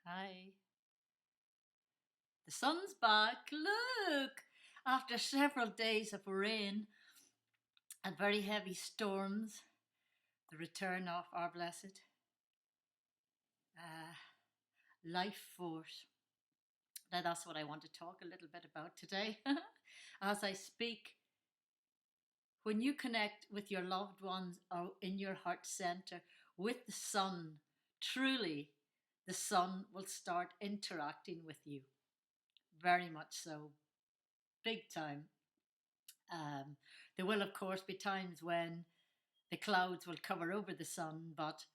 Hi. The sun's back. Look! After several days of rain and very heavy storms, the return of our blessed uh, life force. Now, that's what I want to talk a little bit about today. As I speak, when you connect with your loved ones or in your heart center with the sun, truly, the sun will start interacting with you. Very much so. Big time. Um, there will, of course, be times when the clouds will cover over the sun, but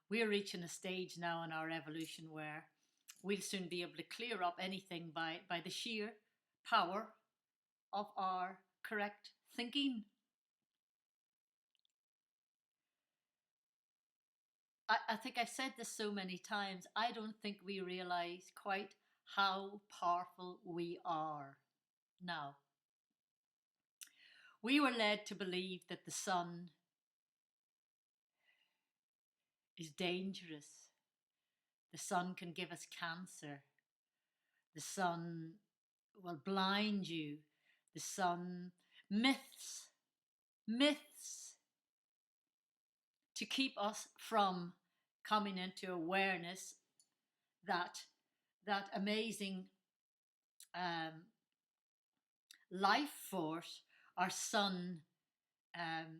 we're reaching a stage now in our evolution where we'll soon be able to clear up anything by the sheer power of our correct thinking. I think I've said this so many times, I don't think we realize quite how powerful we are now. We were led to believe that the sun is dangerous. The sun can give us cancer. The sun will blind you. The sun, myths, myths to keep us from coming into awareness that that amazing um, life force, our sun, um,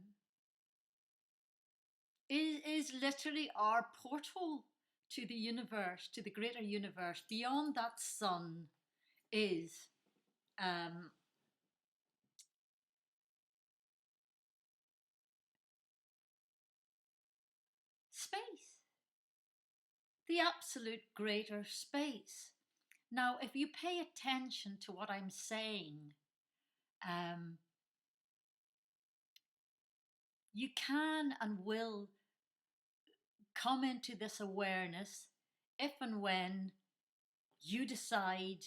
is literally our portal to the universe, to the greater universe. Beyond that sun is um, space, the absolute greater space. Now, if you pay attention to what I'm saying, um, you can and will come into this awareness if and when you decide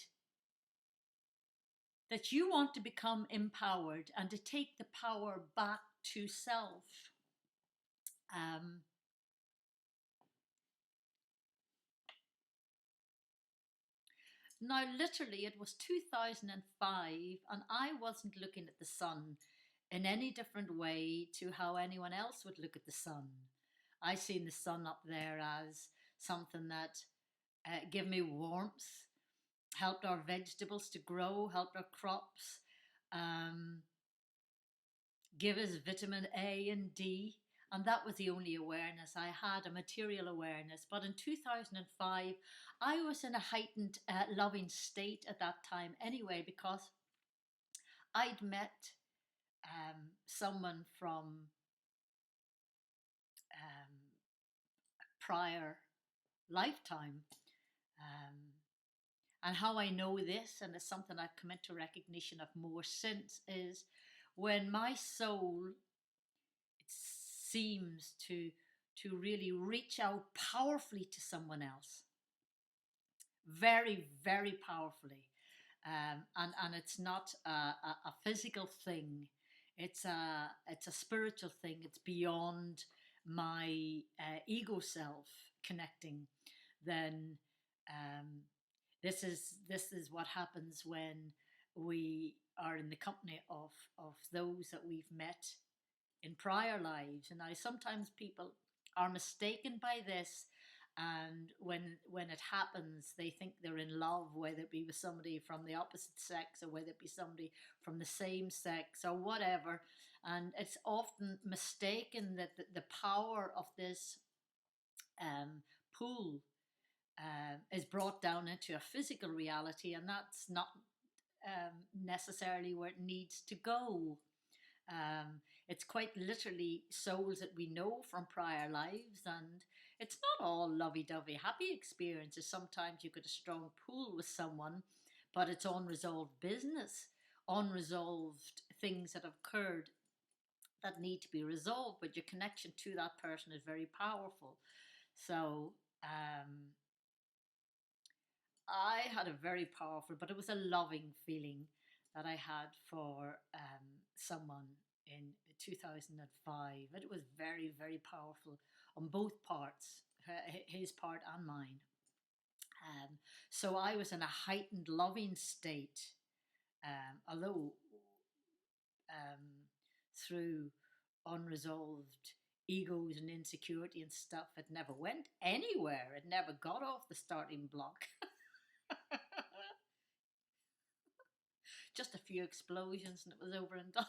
that you want to become empowered and to take the power back to self. Um, Now, literally, it was 2005, and I wasn't looking at the sun in any different way to how anyone else would look at the sun. I seen the sun up there as something that gave me warmth, helped our vegetables to grow, helped our crops, um, give us vitamin A and D. And that was the only awareness I had, a material awareness. But in 2005, I was in a heightened loving state at that time anyway, because I'd met someone from prior lifetime. Um, and how I know this, and it's something I've come into recognition of more since, is when my soul seems to really reach out powerfully to someone else, very very powerfully, and it's not a physical thing, it's a spiritual thing, it's beyond my ego self connecting. Then um, this is what happens when we are in the company of those that we've met in prior lives. And now sometimes people are mistaken by this, and when it happens, they think they're in love, whether it be with somebody from the opposite sex or whether it be somebody from the same sex or whatever. And it's often mistaken that the power of this pool is brought down into a physical reality, and that's not necessarily where it needs to go. It's quite literally souls that we know from prior lives, and it's not all lovey dovey happy experiences. Sometimes you get a strong pull with someone, but it's unresolved business, unresolved things that have occurred that need to be resolved, but your connection to that person is very powerful. So, I had a very powerful, but it was a loving feeling that I had for someone in 2005. It was very, very powerful on both parts, his part and mine. So I was in a heightened loving state, although um, through unresolved egos and insecurity and stuff, it never went anywhere. It never got off the starting block. Just a few explosions and it was over and done.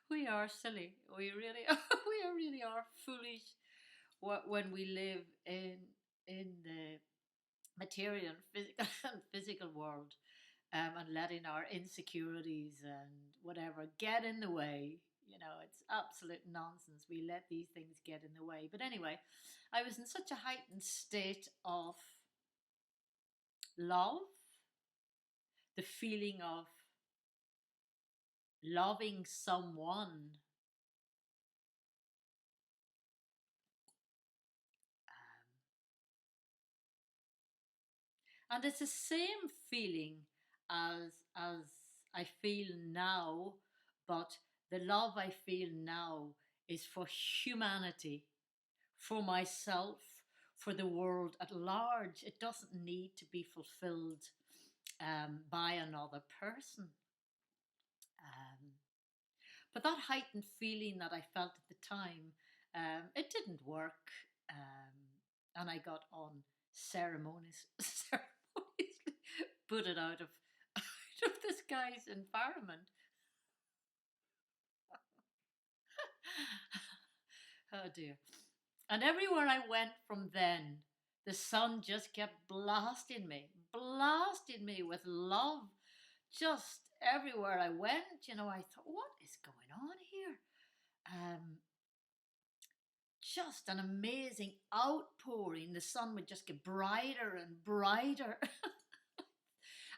We are silly. We really are. We really are foolish when we live in the material and physical and physical world, and letting our insecurities and whatever get in the way. You know, it's absolute nonsense. We let these things get in the way. But anyway, I was in such a heightened state of love, the feeling of loving someone, and it's the same feeling as I feel now, but the love I feel now is for humanity, for myself, for the world at large. It doesn't need to be fulfilled by another person. Um, but that heightened feeling that I felt at the time, it didn't work, and I got on ceremoniously put it out of out of this guy's environment. Oh dear. And everywhere I went from then, the sun just kept blasting me with love. Just everywhere I went, you know, I thought, what is going on here? Just an amazing outpouring. The sun would just get brighter and brighter.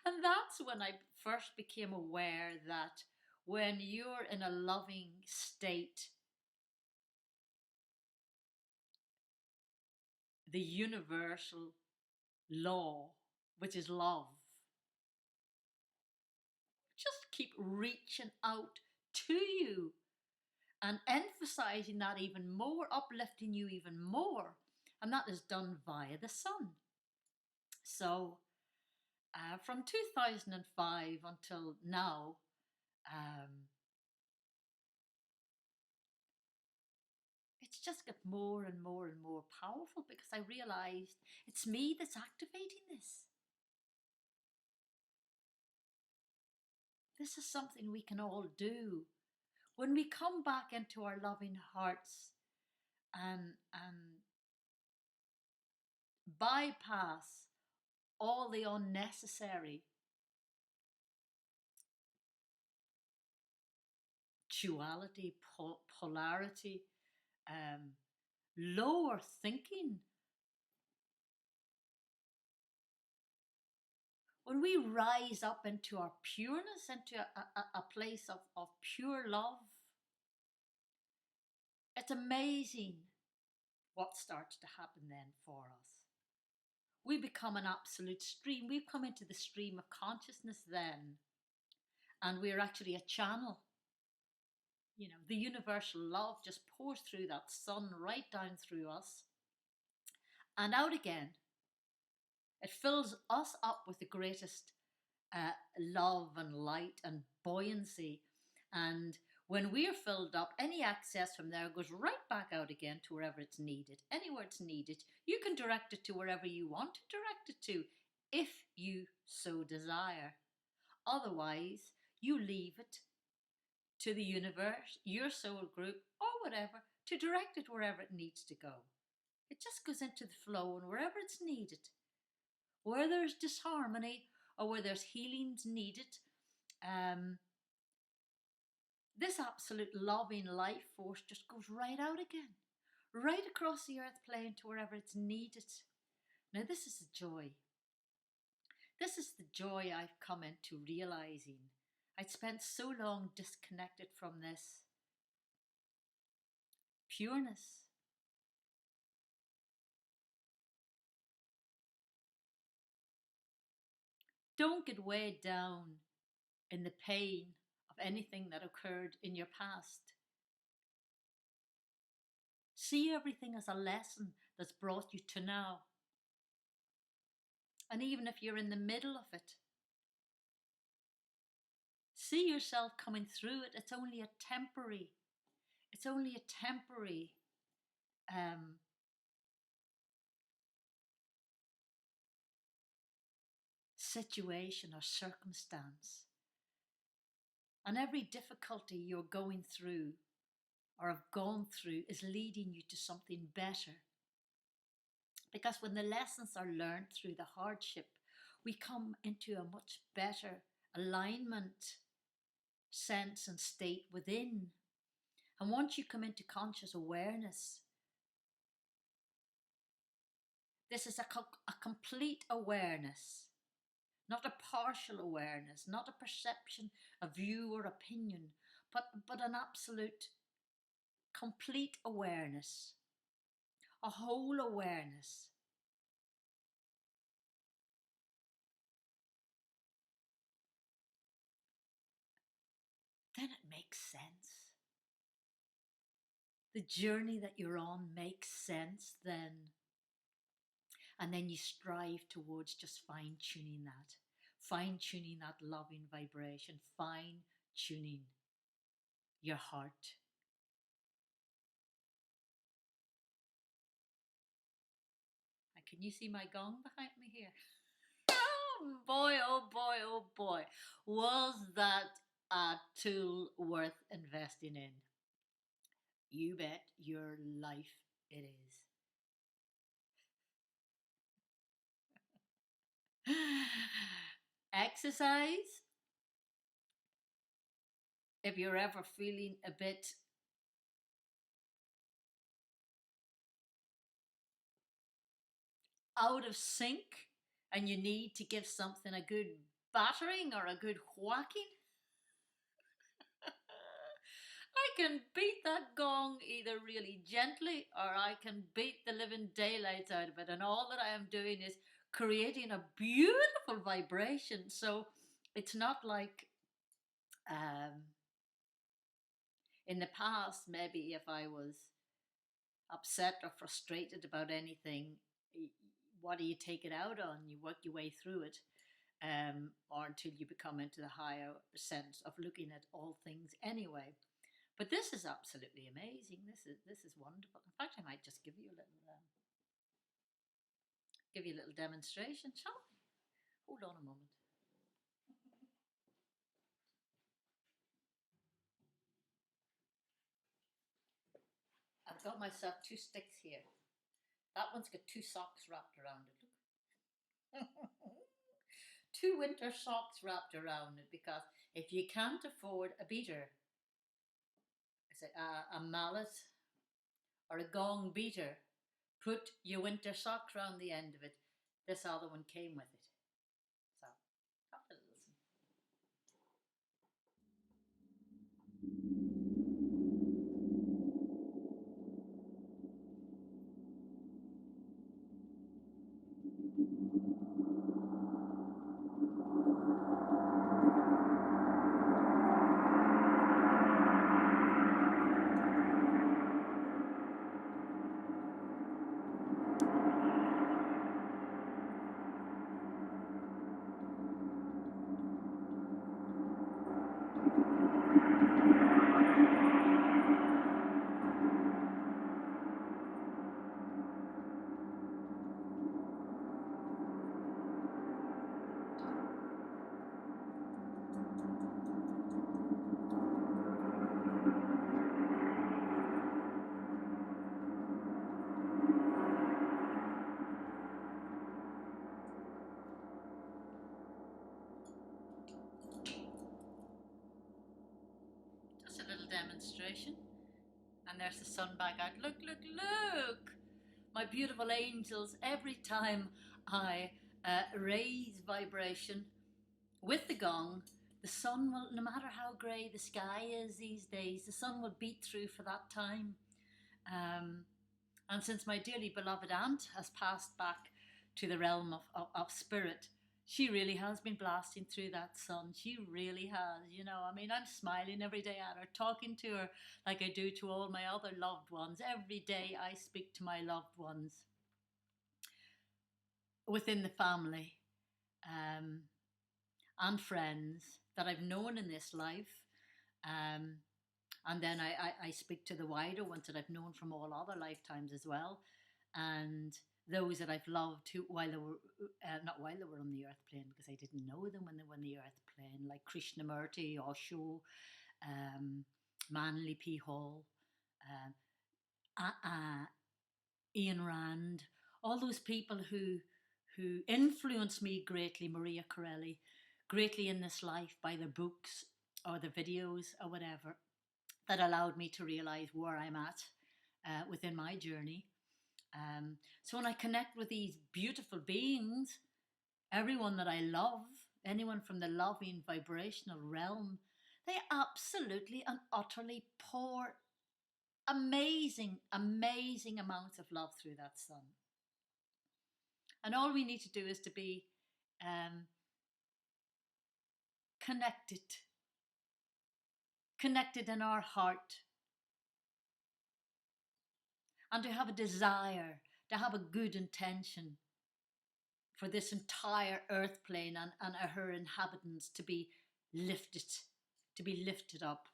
And that's when I first became aware that when you're in a loving state, the universal law, which is love, just keep reaching out to you and emphasizing that even more, uplifting you even more. And that is done via the sun. So from 2005 until now, it's just got more and more and more powerful because I realized it's me that's activating this. This is something we can all do. When we come back into our loving hearts and bypass all the unnecessary duality, polarity, lower thinking. When we rise up into our pureness, into a place of pure love, it's amazing what starts to happen then for us. We become an absolute stream. We've come into the stream of consciousness then, and we're actually a channel. You know, the universal love just pours through that sun right down through us and out again. It fills us up with the greatest love and light and buoyancy. And when we're filled up, any excess from there goes right back out again to wherever it's needed. Anywhere it's needed, you can direct it to wherever you want to direct it to, if you so desire. Otherwise, you leave it to the universe, your soul group, or whatever, to direct it wherever it needs to go. It just goes into the flow and wherever it's needed. Where there's disharmony or where there's healings needed, this absolute loving life force just goes right out again, right across the earth plane to wherever it's needed. Now, this is the joy. This is the joy I've come into realizing. I'd spent so long disconnected from this pureness. Don't get weighed down in the pain of anything that occurred in your past. See everything as a lesson that's brought you to now. And even if you're in the middle of it, see yourself coming through it. It's only a temporary um, situation or circumstance. And every difficulty you're going through or have gone through is leading you to something better. Because when the lessons are learned through the hardship, we come into a much better alignment, sense, and state within. And once you come into conscious awareness, this is a complete awareness, not a partial awareness, not a perception, a view or opinion, but an absolute, complete awareness, a whole awareness. Then it makes sense. The journey that you're on makes sense then. And then you strive towards just fine-tuning that loving vibration, fine-tuning your heart. And can you see my gong behind me here? Oh boy, oh boy, oh boy. Was that a tool worth investing in? You bet your life it is. Exercise. If you're ever feeling a bit out of sync and you need to give something a good battering or a good whacking, I can beat that gong either really gently or I can beat the living daylights out of it. And all that I am doing is creating a beautiful vibration. So it's not like in the past, maybe if I was upset or frustrated about anything, what do you take it out on? You work your way through it. Or until you become into the higher sense of looking at all things anyway. But this is absolutely amazing. This is wonderful. In fact, I might just give you a little demonstration, shall I? Hold on a moment. I've got myself 2 sticks here. That one's got 2 socks wrapped around it. Look. 2 winter socks wrapped around it, because if you can't afford a beater, a mallet or a gong beater, put your winter socks around the end of it. This other one came with it. So, have a listen. Just a little demonstration. And there's the sun back out. Look, look, look! My beautiful angels, every time I raise vibration with the gong, the sun will, no matter how grey the sky is these days, the sun will beat through for that time. And since my dearly beloved aunt has passed back to the realm of spirit, She really has been blasting through that sun. She really has. I mean, I'm smiling every day at her, talking to her like I do to all my other loved ones. Every day I speak to my loved ones within the family, um, and friends that I've known in this life. Um, and then I speak to the wider ones that I've known from all other lifetimes as well. And those that I've loved who, while they were, not while they were on the earth plane, because I didn't know them when they were on the earth plane, like Krishnamurti, Osho, um, Manly P. Hall, Ian Rand, all those people who influenced me greatly, Maria Corelli, greatly in this life by their books or the videos or whatever, that allowed me to realize where I'm at within my journey. So when I connect with these beautiful beings, everyone that I love, anyone from the loving vibrational realm, they absolutely and utterly pour amazing, amazing amounts of love through that sun. And all we need to do is to be connected, connected in our heart, and to have a desire, to have a good intention for this entire earth plane and her inhabitants to be lifted, up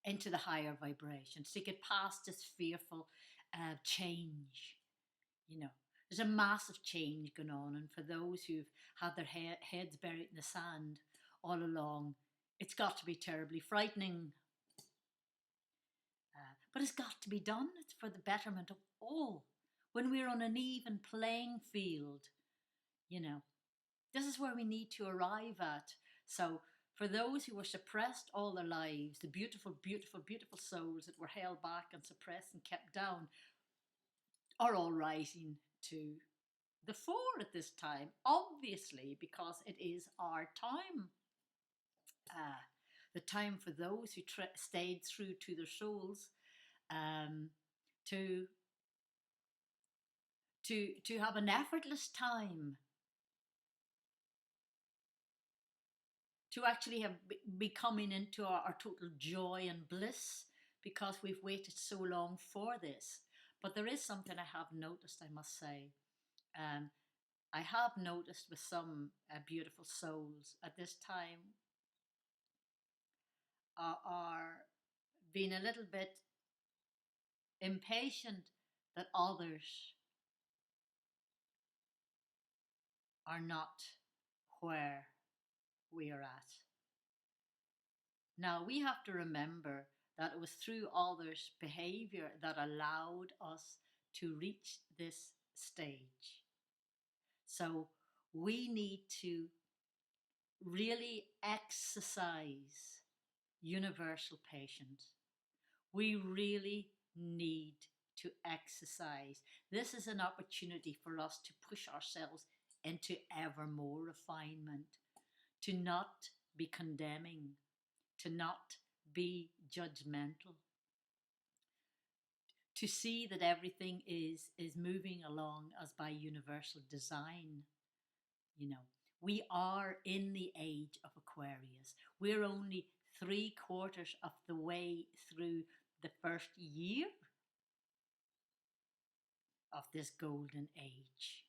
into the higher vibrations, to get past this fearful change. There's a massive change going on, and for those who've had their heads buried in the sand all along, it's got to be terribly frightening. But it's got to be done. It's for the betterment of all. When we're on an even playing field, this is where we need to arrive at. So for those who were suppressed all their lives, the beautiful, beautiful, beautiful souls that were held back and suppressed and kept down are all rising to the fore at this time, obviously, because it is our time. The time for those who stayed true to their souls, to have an effortless time, to actually have be coming into our total joy and bliss, because we've waited so long for this. But there is something I have noticed, I must say. I have noticed with some beautiful souls at this time are being a little bit impatient that others are not where we are at. Now, we have to remember that it was through others' behavior that allowed us to reach this stage. So we need to really exercise universal patience. We really need to exercise. This is an opportunity for us to push ourselves into ever more refinement, to not be condemning, to not be judgmental, to see that everything is moving along as by universal design. We are in the age of Aquarius. We're only 3/4 of the way through the first year of this golden age.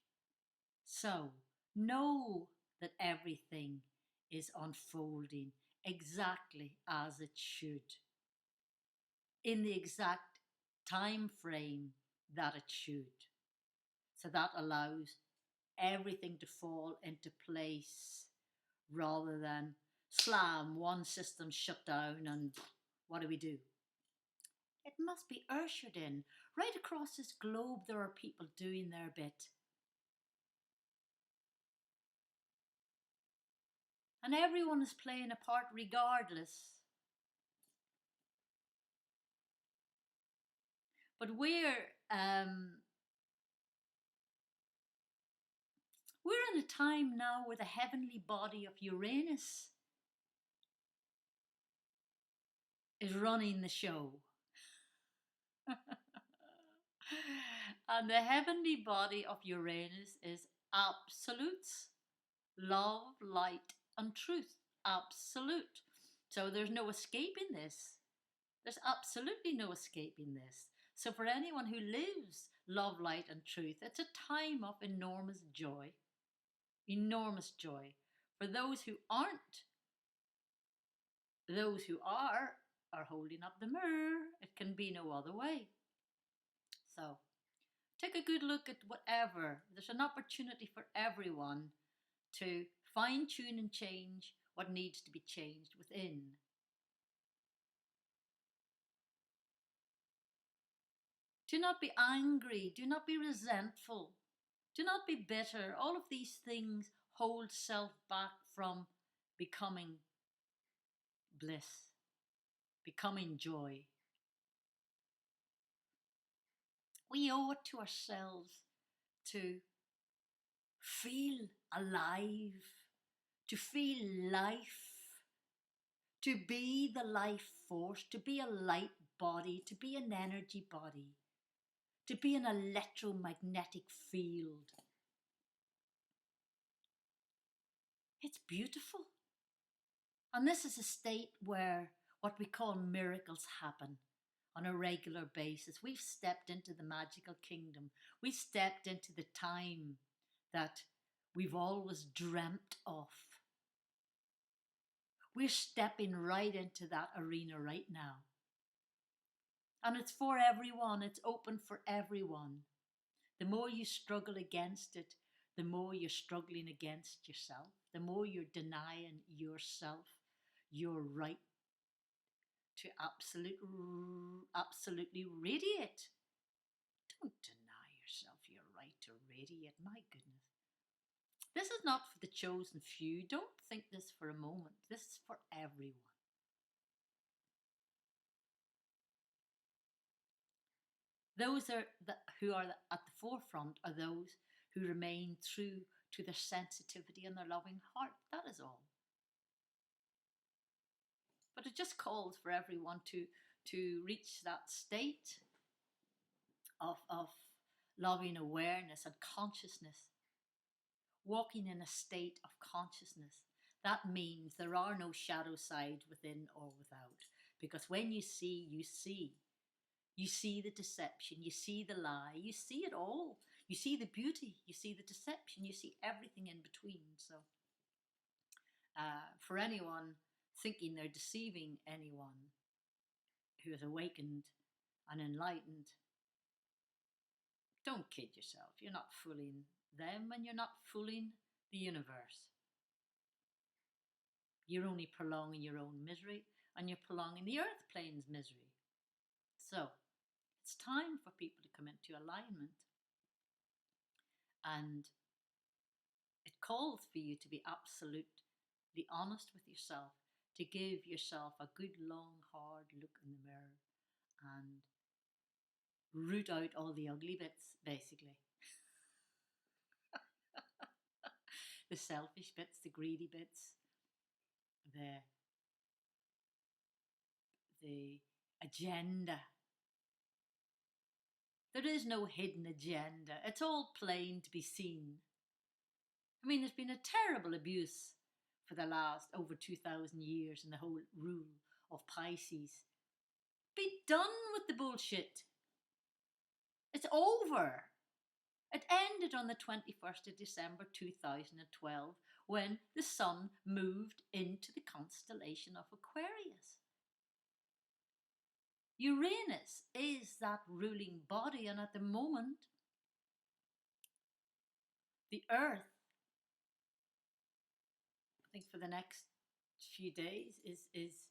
So know that everything is unfolding exactly as it should, in the exact time frame that it should. So that allows everything to fall into place, rather than slam, one system shut down, and what do we do? It must be ushered in. Right across this globe, there are people doing their bit. And everyone is playing a part regardless. But we're in a time now where the heavenly body of Uranus is running the show. And the heavenly body of Uranus is absolutes, Love, light, and truth. Absolute. So there's no escaping this. There's absolutely no escaping this. So for anyone who lives love, light, and truth, it's a time of enormous joy. Enormous joy. For those who aren't, those who are holding up the mirror. It can be no other way. So take a good look at whatever. There's an opportunity for everyone to fine tune and change what needs to be changed within. Do not be angry. Do not be resentful. Do not be bitter. All of these things hold self back from becoming bliss, becoming joy. We owe it to ourselves to feel alive, to feel life, to be the life force, to be a light body, to be an energy body, to be an electromagnetic field. It's beautiful. And this is a state where what we call miracles happen on a regular basis. We've stepped into the magical kingdom. We've stepped into the time that we've always dreamt of. We're stepping right into that arena right now. And it's for everyone. It's open for everyone. The more you struggle against it, the more you're struggling against yourself. The more you're denying yourself your right to absolutely radiate. Don't deny yourself your right to radiate. My goodness. This is not for the chosen few. Don't think this for a moment. This is for everyone. Those who are at the forefront are those who remain true to their sensitivity and their loving heart. That is all. But it just calls for everyone to reach that state of loving awareness and consciousness, walking in a state of consciousness. That means there are no shadow sides within or without. Because when you see, you see. You see the deception, you see the lie, you see it all. You see the beauty, you see the deception, you see everything in between. So for anyone thinking they're deceiving anyone who is awakened and enlightened, don't kid yourself. You're not fooling them and you're not fooling the universe. You're only prolonging your own misery and you're prolonging the earth plane's misery. So it's time for people to come into alignment. And it calls for you to be absolutely honest with yourself, to give yourself a good, long, hard look in the mirror and root out all the ugly bits, basically. The selfish bits, the greedy bits, the agenda. There is no hidden agenda. It's all plain to be seen. I mean, there's been a terrible abuse for the last over 2,000 years in the whole rule of Pisces. Be done with the bullshit. It's over. It ended on the 21st of December 2012 when the sun moved into the constellation of Aquarius. Uranus is that ruling body, and at the moment, the Earth, I think for the next few days, is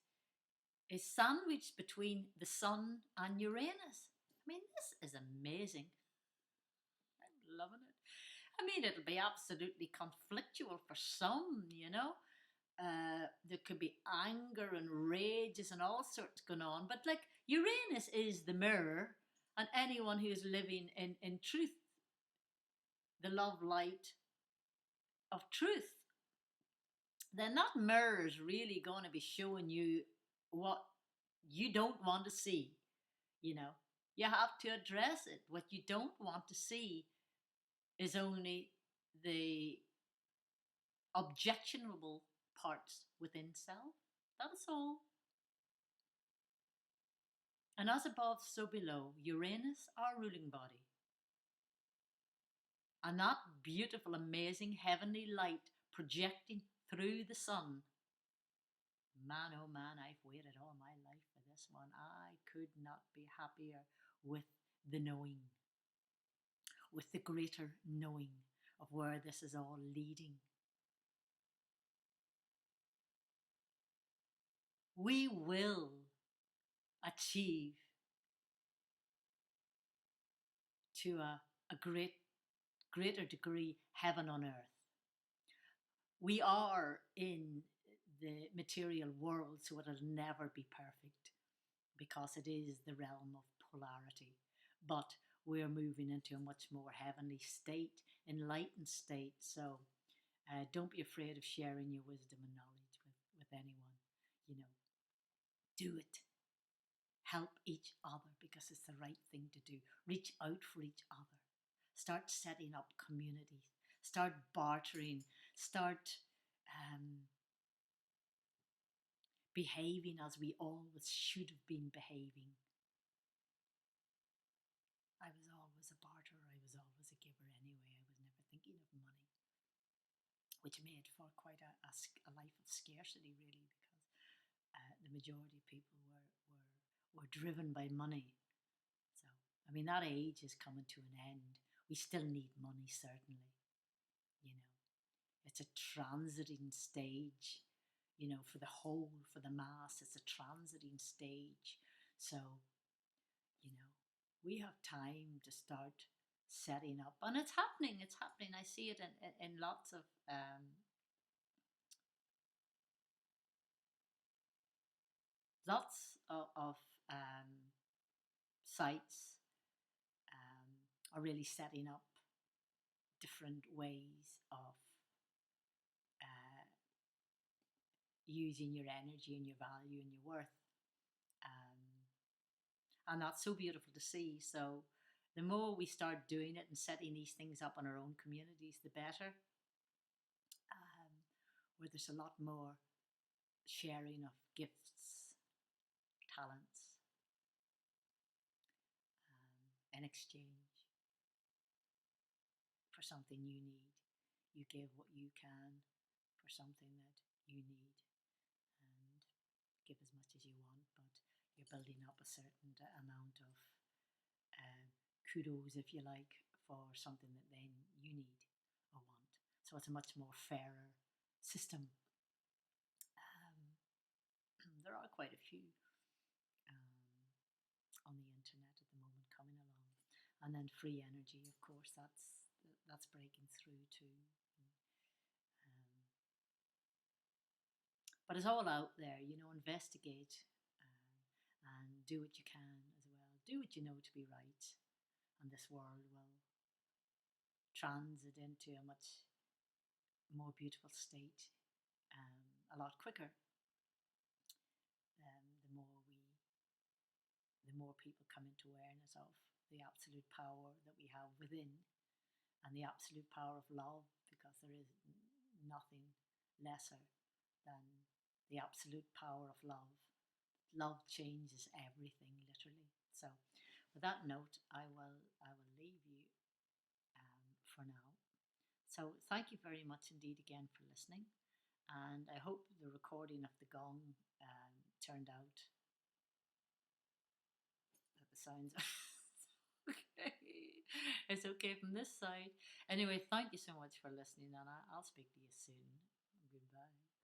sandwiched between the sun and Uranus. I mean, this is amazing. I'm loving it. I mean, it'll be absolutely conflictual for some, you know. There could be anger and rages and all sorts going on. But like Uranus is the mirror, and anyone who's living in truth, the love light of truth, then that mirror is really going to be showing you what you don't want to see. You know, you have to address it. What you don't want to see is only the objectionable parts within self. That's all. And as above, so below, Uranus, our ruling body. And that beautiful, amazing heavenly light projecting through the sun. Man, oh man, I've waited all my life for this one. I could not be happier with the knowing, with the greater knowing of where this is all leading. We will achieve to a greater degree heaven on earth. We are in the material world, so it'll never be perfect because it is the realm of polarity. But we're moving into a much more heavenly state, enlightened state. So don't be afraid of sharing your wisdom and knowledge with anyone. You know, do it. Help each other because it's the right thing to do. Reach out for each other. Start setting up communities. Start bartering. Start behaving as we always should have been behaving. I was always a barterer. I was always a giver anyway. I was never thinking of money, which made for quite a life of scarcity, really, because the majority of people were driven by money. So, I mean, that age is coming to an end. We still need money, certainly. You know, it's a transiting stage, you know, for the whole, for the mass. It's a transiting stage. So, you know, we have time to start setting up, and it's happening. It's happening. I see it in lots of sites are really setting up different ways of using your energy and your value and your worth. And that's so beautiful to see. So the more we start doing it and setting these things up in our own communities, the better. Where there's a lot more sharing of gifts, talents, in exchange for something you need. You give what you can for something that you need, and give as much as you want, but you're building up a certain amount of kudos, if you like, for something that then you need or want. So it's a much more fairer system. There are quite a few on the internet at the moment coming along, and then free energy, of course, that's breaking through too. But it's all out there, you know. Investigate and do what you can as well. Do what you know to be right, and this world will transit into a much more beautiful state a lot quicker. The more people come into awareness of the absolute power that we have within, and the absolute power of love, because there is nothing lesser than the absolute power of love. Love changes everything, literally. So, with that note, I will leave you for now. So, thank you very much indeed again for listening, and I hope the recording of the gong turned out that the sounds okay. It's okay from this side. Anyway, thank you so much for listening, and I'll speak to you soon. Goodbye.